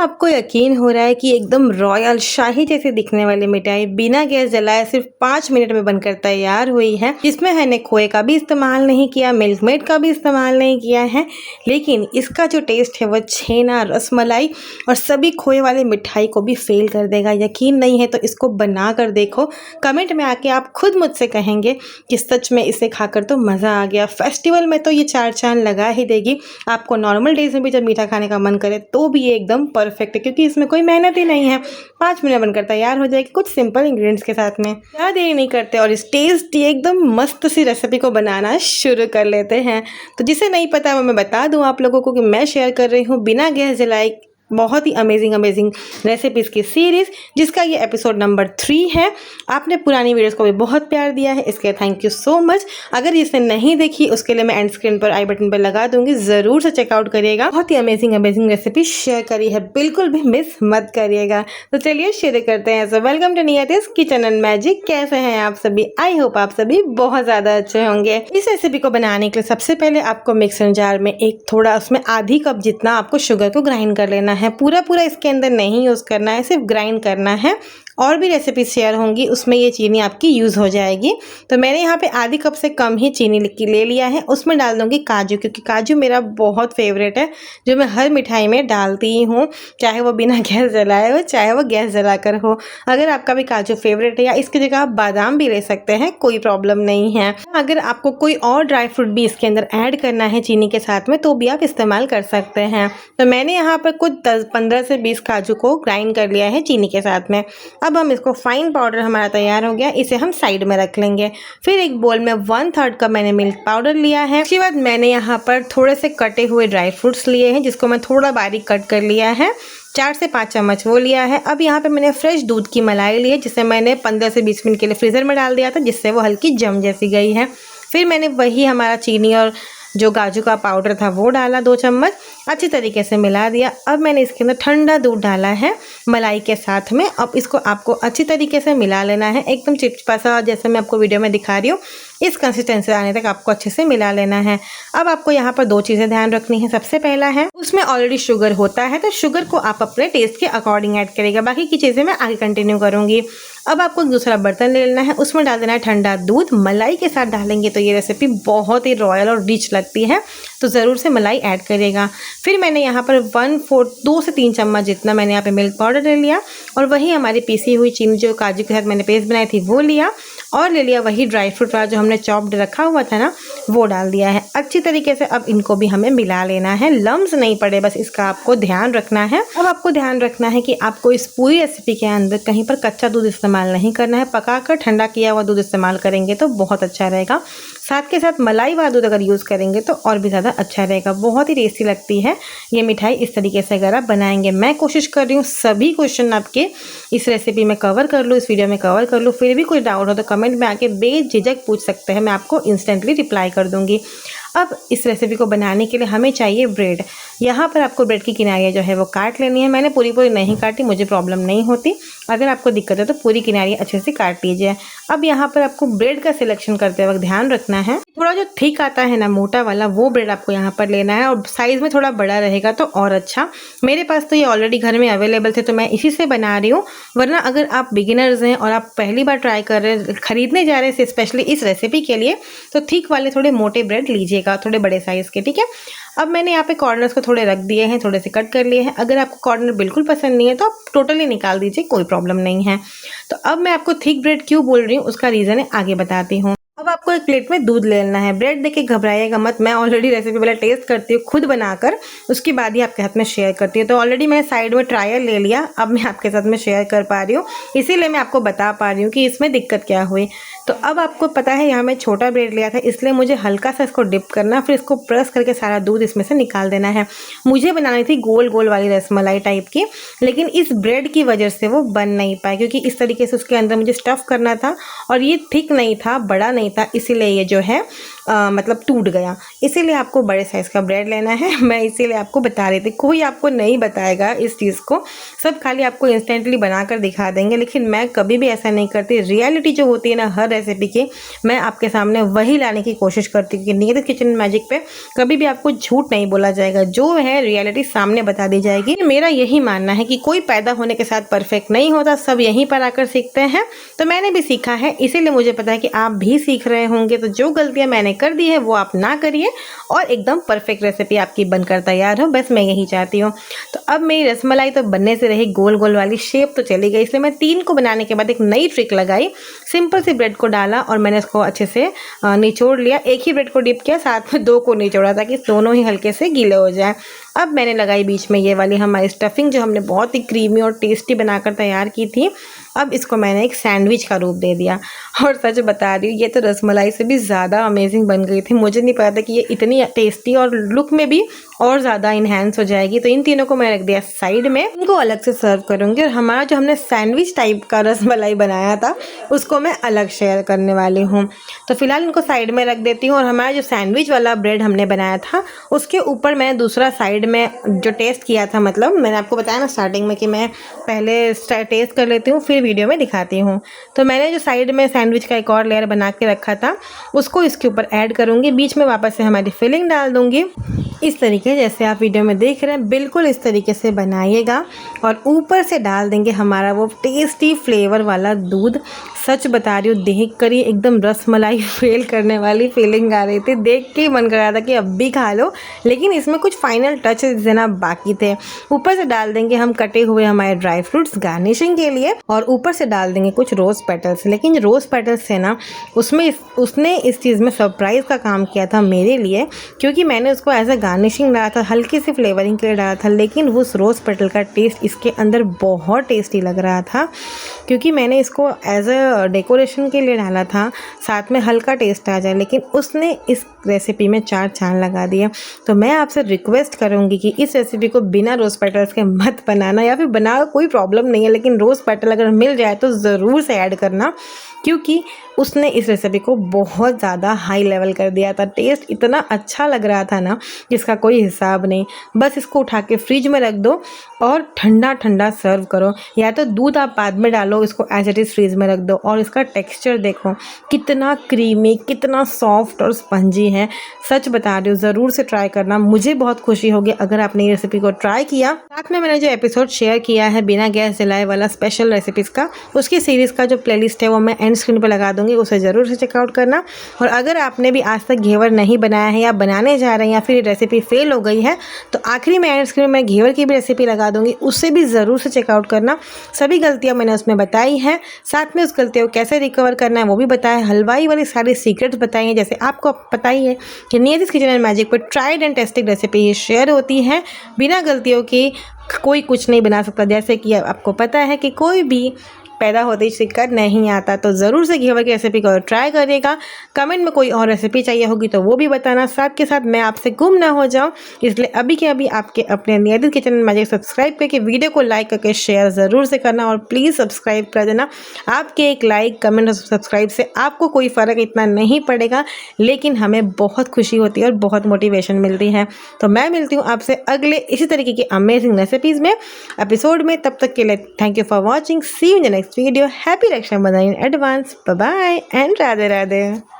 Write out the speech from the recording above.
आपको यकीन हो रहा है कि एकदम रॉयल शाही जैसे दिखने वाली मिठाई बिना गैस जलाए सिर्फ 5 मिनट में बनकर तैयार हुई है, जिसमें मैंने खोए का भी इस्तेमाल नहीं किया, मिल्क मेड का भी इस्तेमाल नहीं किया है, लेकिन इसका जो टेस्ट है वो छेना, रसमलाई और सभी खोए वाली मिठाई को भी फेल कर देगा। यकीन नहीं है तो इसको बना कर देखो। कमेंट में आके आप खुद मुझसे कहेंगे कि सच में इसे खाकर तो मज़ा आ गया। फेस्टिवल में तो ये 4 चांद लगा ही देगी। आपको नॉर्मल डेज में भी जब मीठा खाने का मन करे तो भी ये एकदम परफेक्ट है, क्योंकि इसमें कोई मेहनत ही नहीं है। 5 मिनट बनकर तैयार हो जाएगी कुछ सिंपल इंग्रेडिएंट्स के साथ में। ज़्यादा देरी नहीं करते और इस टेस्टी एकदम मस्त सी रेसिपी को बनाना शुरू कर लेते हैं। तो जिसे नहीं पता वो मैं बता दूं आप लोगों को कि मैं शेयर कर रही हूँ बिना गैस जलाए बहुत ही अमेजिंग रेसिपीज़ की सीरीज़, जिसका ये एपिसोड नंबर 3 है। आपने पुरानी वीडियोस को भी बहुत प्यार दिया है, इसके थैंक यू सो मच। अगर इसने नहीं देखी उसके लिए मैं एंड स्क्रीन पर आई बटन पर लगा दूंगी, ज़रूर से चेकआउट करिएगा। बहुत ही अमेजिंग रेसिपी शेयर करी है, बिल्कुल भी मिस मत करिएगा। तो चलिए शुरू करते हैं। So welcome to Niyati's kitchen and magic. कैसे हैं आप सभी? आई होप आप सभी बहुत ज़्यादा अच्छे होंगे। इस रेसिपी को बनाने के लिए सबसे पहले आपको मिक्सर जार में एक थोड़ा उसमें आधी कप जितना आपको शुगर को ग्राइंड कर लेना है। पूरा इसके अंदर नहीं यूज़ करना है, सिर्फ ग्राइंड करना है। और भी रेसिपी शेयर होंगी उसमें ये चीनी आपकी यूज़ हो जाएगी। तो मैंने यहाँ पे आधी कप से कम ही चीनी ले लिया है। उसमें डाल दूँगी काजू, क्योंकि काजू मेरा बहुत फेवरेट है, जो मैं हर मिठाई में डालती ही हूँ, चाहे वो बिना गैस जलाए हो चाहे वो गैस जलाकर हो। अगर आपका भी काजू फेवरेट है या इसकी जगह आप बादाम भी ले सकते हैं, कोई प्रॉब्लम नहीं है। अगर आपको कोई और ड्राई फ्रूट भी इसके अंदर ऐड करना है चीनी के साथ में तो भी आप इस्तेमाल कर सकते हैं। तो मैंने यहाँ पर कुछ 15 से 20 काजू को ग्राइंड कर लिया है चीनी के साथ में। अब हम इसको फाइन पाउडर हमारा तैयार हो गया, इसे हम साइड में रख लेंगे। फिर एक बोल में 1/3 कप मैंने मिल्क पाउडर लिया है। उसके बाद मैंने यहाँ पर थोड़े से कटे हुए ड्राई फ्रूट्स लिए हैं, जिसको मैं थोड़ा बारीक कट कर लिया है। 4 से 5 चम्मच वो लिया है। अब यहाँ पे मैंने फ्रेश दूध की मलाई ली है, जिसे मैंने 15 से 20 मिनट के लिए फ्रीज़र में डाल दिया था, जिससे वो हल्की जम जैसी गई है। फिर मैंने वही हमारा चीनी और जो काजू का पाउडर था वो डाला, 2 चम्मच, अच्छी तरीके से मिला दिया। अब मैंने इसके अंदर ठंडा दूध डाला है मलाई के साथ में। अब इसको आपको अच्छी तरीके से मिला लेना है, एकदम चिपचिपा सा, जैसे मैं आपको वीडियो में दिखा रही हूँ, इस कंसिस्टेंसी आने तक आपको अच्छे से मिला लेना है। अब आपको यहाँ पर 2 चीज़ें ध्यान रखनी है। सबसे पहला है, उसमें ऑलरेडी शुगर होता है, तो शुगर को आप अपने टेस्ट के अकॉर्डिंग ऐड करेगा। बाकी की चीज़ें मैं आगे कंटिन्यू करूँगी। अब आपको एक दूसरा बर्तन ले लेना है, उसमें डाल देना है ठंडा दूध। मलाई के साथ डालेंगे तो ये रेसिपी बहुत ही रॉयल और रिच लगती है, तो ज़रूर से मलाई ऐड करिएगा। फिर मैंने यहाँ पर 1/4 2 से 3 चम्मच जितना मैंने यहाँ पे मिल्क पाउडर ले लिया, और वही हमारी पीसी हुई चीनी जो काजू के साथ मैंने पेस्ट बनाई थी वो लिया, और ले लिया वही ड्राई फ्रूट वाला जो हमने चॉप्ड रखा हुआ था ना, वो डाल दिया है अच्छी तरीके से। अब इनको भी हमें मिला लेना है, लम्स नहीं पड़े, बस इसका आपको ध्यान रखना है। अब आपको ध्यान रखना है कि आपको इस पूरी रेसिपी के अंदर कहीं पर कच्चा दूध इस्तेमाल नहीं करना है। पकाकर ठंडा किया हुआ दूध इस्तेमाल करेंगे तो बहुत अच्छा रहेगा। साथ के साथ मलाई वाला दूध अगर यूज़ करेंगे तो और भी ज़्यादा अच्छा रहेगा। बहुत ही टेस्टी लगती है ये मिठाई इस तरीके से अगर आप बनाएंगे। मैं कोशिश कर रही हूँ सभी क्वेश्चन आपके इस रेसिपी में कवर कर लूँ, इस वीडियो में कवर कर लूँ। फिर भी कोई डाउट हो तो कमेंट में आके बेझिझक पूछ सकते हैं, मैं आपको इंस्टेंटली रिप्लाई कर दूँगी। अब इस रेसिपी को बनाने के लिए हमें चाहिए ब्रेड। यहाँ पर आपको ब्रेड की किनारियाँ जो है वो काट लेनी है। मैंने पूरी नहीं काटी, मुझे प्रॉब्लम नहीं होती। अगर आपको दिक्कत है तो पूरी किनारियाँ अच्छे से काट लीजिए। अब यहाँ पर आपको ब्रेड का सिलेक्शन करते वक्त ध्यान रखना है, थोड़ा जो थिक आता है ना, मोटा वाला, वो ब्रेड आपको यहाँ पर लेना है, और साइज़ में थोड़ा बड़ा रहेगा तो और अच्छा। मेरे पास तो ये ऑलरेडी घर में अवेलेबल थे तो मैं इसी से बना रही हूँ। वरना अगर आप बिगिनर्स हैं और आप पहली बार ट्राई कर रहे हैं, खरीदने जा रहे हैं स्पेशली इस रेसिपी के लिए, तो थिक वाले थोड़े मोटे ब्रेड लीजिएगा, थोड़े बड़े साइज़ के, ठीक है। अब मैंने यहाँ पे कॉर्नर्स को थोड़े रख दिए हैं, थोड़े से कट कर लिए हैं। अगर आपको कॉर्नर बिल्कुल पसंद नहीं है तो आप टोटली निकाल दीजिए, कोई प्रॉब्लम नहीं है। तो अब मैं आपको थिक ब्रेड क्यों बोल रही हूँ उसका रीज़न है, आगे बताती हूँ। अब आपको एक प्लेट में दूध ले लेना है। ब्रेड देख के घबराइएगा मत, मैं ऑलरेडी रेसिपी वाला टेस्ट करती हूँ खुद बनाकर, उसके बाद ही आपके साथ में शेयर करती हूँ। तो ऑलरेडी मैंने साइड में ट्रायल ले लिया, अब मैं आपके साथ में शेयर कर पा रही हूँ, इसीलिए मैं आपको बता पा रही हूँ कि इसमें दिक्कत क्या हुई। तो अब आपको पता है यहाँ मैं छोटा ब्रेड लिया था, इसलिए मुझे हल्का सा इसको डिप करना, फिर इसको प्रेस करके सारा दूध इसमें से निकाल देना है। मुझे बनानी थी गोल गोल वाली रसमलाई टाइप की, लेकिन इस ब्रेड की वजह से वो बन नहीं पाई, क्योंकि इस तरीके से उसके अंदर मुझे स्टफ़ करना था और ये थिक नहीं था, बड़ा नहीं था, इसीलिए ये जो है मतलब टूट गया। इसीलिए आपको बड़े साइज़ का ब्रेड लेना है। मैं इसीलिए आपको बता रही थी, कोई आपको नहीं बताएगा इस चीज़ को, सब खाली आपको इंस्टेंटली बनाकर दिखा देंगे, लेकिन मैं कभी भी ऐसा नहीं करती। रियलिटी जो होती है ना हर रेसिपी की, मैं आपके सामने वही लाने की कोशिश करती हूँ कि नियतित किचन मैजिक पे कभी भी आपको झूठ नहीं बोला जाएगा, जो है रियलिटी सामने बता दी जाएगी। मेरा यही मानना है कि कोई पैदा होने के साथ परफेक्ट नहीं होता, सब यहीं पर आकर सीखते हैं। तो मैंने भी सीखा है, इसीलिए मुझे पता है कि आप भी सीख रहे होंगे। तो जो गलतियां मैंने कर दी है वो आप ना करिए और एकदम परफेक्ट रेसिपी आपकी बनकर तैयार हो, बस मैं यही चाहती हूँ। तो अब मेरी रसमलाई तो बनने से रही, गोल गोल वाली शेप तो चली गई, इसलिए मैं 3 को बनाने के बाद एक नई ट्रिक लगाई। सिंपल सी ब्रेड को डाला और मैंने इसको अच्छे से निचोड़ लिया। एक ही ब्रेड को डिप किया, साथ में 2 को निचोड़ा ताकि दोनों ही हल्के से गीले हो जाए। अब मैंने लगाई बीच में ये वाली हमारी स्टफिंग, जो हमने बहुत ही क्रीमी और टेस्टी बनाकर तैयार की थी। अब इसको मैंने एक सैंडविच का रूप दे दिया और सच बता रही हूँ, ये तो रसमलाई से भी ज़्यादा अमेजिंग बन गई थी। मुझे नहीं पता था कि ये इतनी टेस्टी और लुक में भी और ज़्यादा इन्हेंस हो जाएगी। तो इन तीनों को मैं रख दिया साइड में, इनको अलग से सर्व करूँगी। और हमारा जो हमने सैंडविच टाइप का रसमलाई बनाया था उसको मैं अलग शेयर करने वाली हूँ। तो फिलहाल इनको साइड में रख देती हूँ। और हमारा जो सैंडविच वाला ब्रेड हमने बनाया था उसके ऊपर मैंने दूसरा साइड में जो टेस्ट किया था, मतलब मैंने आपको बताया ना स्टार्टिंग में कि मैं पहले टेस्ट कर लेती हूँ फिर वीडियो में दिखाती हूँ। तो मैंने जो साइड में सैंडविच का एक और लेयर बना के रखा था उसको इसके ऊपर ऐड करूँगी, बीच में वापस से हमारी फिलिंग डाल दूँगी। इस तरीके जैसे आप वीडियो में देख रहे हैं, बिल्कुल इस तरीके से बनाइएगा। और ऊपर से डाल देंगे हमारा वो टेस्टी फ्लेवर वाला दूध। सच बता रही हूँ, देख कर ही एकदम रसमलाई फेल करने वाली फीलिंग आ रही थी, देख के ही मन कर रहा था कि अब भी खा लो, लेकिन इसमें कुछ फाइनल टच देना बाकी थे। ऊपर से डाल देंगे हम कटे हुए हमारे ड्राई फ्रूट्स गार्निशिंग के लिए, और ऊपर से डाल देंगे कुछ रोज़ पेटल्स। लेकिन रोज़ पेटल्स से ना उसने इस चीज़ में सरप्राइज़ का काम किया था मेरे लिए, क्योंकि मैंने उसको एज अ गार्निशिंग डाला था, हल्की सी फ्लेवरिंग के लिए डाला था, लेकिन उस रोज़ पेटल का टेस्ट इसके अंदर बहुत टेस्टी लग रहा था। क्योंकि मैंने इसको एज अ डेकोरेशन के लिए डाला था, साथ में हल्का टेस्ट आ जाए, लेकिन उसने इस रेसिपी में 4 चांद लगा दिया। तो मैं आपसे रिक्वेस्ट करूंगी कि इस रेसिपी को बिना रोज़ पेटल्स के मत बनाना, या फिर बना कोई प्रॉब्लम नहीं है, लेकिन रोज़ पेटल अगर मिल जाए तो ज़रूर से ऐड करना, क्योंकि उसने इस रेसिपी को बहुत ज़्यादा हाई लेवल कर दिया था। टेस्ट इतना अच्छा लग रहा था ना जिसका कोई हिसाब नहीं। बस इसको उठा के फ्रिज में रख दो और ठंडा ठंडा सर्व करो, या तो दूध आप बाद में डालो, इसको एज इट इज़ फ्रीज में रख दो। और इसका टेक्सचर देखो कितना क्रीमी, कितना सॉफ्ट और स्पंजी है। सच बता रही हूँ, ज़रूर से ट्राई करना, मुझे बहुत खुशी होगी अगर आपने ये रेसिपी को ट्राई किया। साथ में मैंने जो एपिसोड शेयर किया है बिना गैस जलाए वाला स्पेशल रेसिपीज़ का, उसकी सीरीज़ का जो प्लेलिस्ट है वो मैं एंड स्क्रीन पर लगा दूंगी, उसे ज़रूर से चेकआउट करना। और अगर आपने भी आज तक घेवर नहीं बनाया है या बनाने जा रहे हैं, या फिर रेसिपी फेल हो गई है, तो आखिरी में एंड स्क्रीन में घेवर की भी रेसिपी लगा दूंगी, उससे भी ज़रूर से चेकआउट करना। सभी गलतियाँ मैंने उसमें बताई हैं, साथ में उस गलतियों को कैसे रिकवर करना है वो भी बताया है। हलवाई वाली सारी सीक्रेट्स बताई हैं, जैसे आपको पता ही है कि नियतिस किचन एंड मैजिक पर tried and tested recipe he share होती है। बिना गलतियों की कोई कुछ नहीं बना सकता। जैसे कि आपको पता है कि कोई भी पैदा होते ही सीखकर नहीं आता, तो ज़रूर से घेवर की रेसिपी को ट्राई करिएगा। कमेंट में कोई और रेसिपी चाहिए होगी तो वो भी बताना, साथ के साथ मैं आपसे गुम ना हो जाऊं, इसलिए अभी के अभी आपके अपने Niyati's kitchen and magic subscribe करके वीडियो को लाइक करके शेयर ज़रूर से करना, और प्लीज़ सब्सक्राइब कर देना। आपके एक लाइक, कमेंट और सब्सक्राइब से आपको कोई फ़र्क इतना नहीं पड़ेगा, लेकिन हमें बहुत खुशी होती है और बहुत मोटिवेशन मिलती है। तो मैं मिलती हूँ आपसे अगले इसी तरीके की अमेजिंग रेसिपीज़ में एपिसोड में। तब तक के लिए thank you for watching, see you in the next video. Happy Raksha Bandhan in advance. Bye bye and Radhe Radhe.